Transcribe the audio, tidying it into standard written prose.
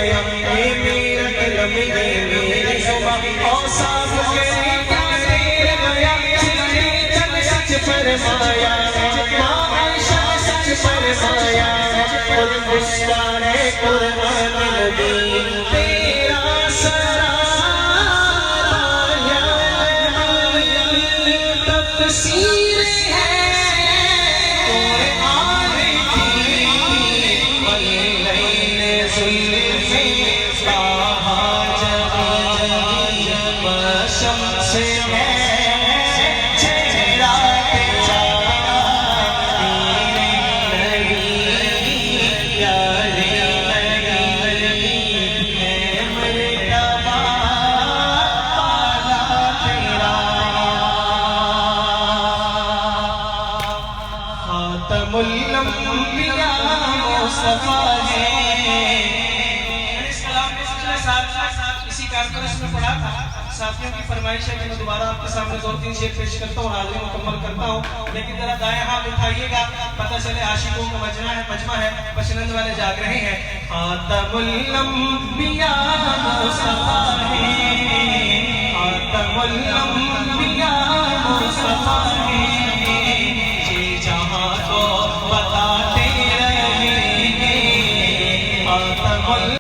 فرمایا اے میرا قلم اے میری زبان اوصاف کے پیارے گیا سچ فرمایا ماں عائشہ سچ فرمایا خود مشکار قرآن نبی تیرا سرایا تفسیر ہے قرآن کی واللیل ظلف طہا جبین وشمس ہے اسی کارکرس میں پڑھا تھا ساتھیوں کی فرمائش ہے کہ میں دوبارہ آپ کے سامنے 2-3 شعر پیش کرتا ہوں حاضری مکمل کرتا ہوں لیکن ذرا دائیں ہاتھ اٹھائیے گا پتہ چلے عاشقوں کا مجمع ہے بچنند والے جاگ رہے ہیں خاتم الانبیاء مصطفیٰ ہے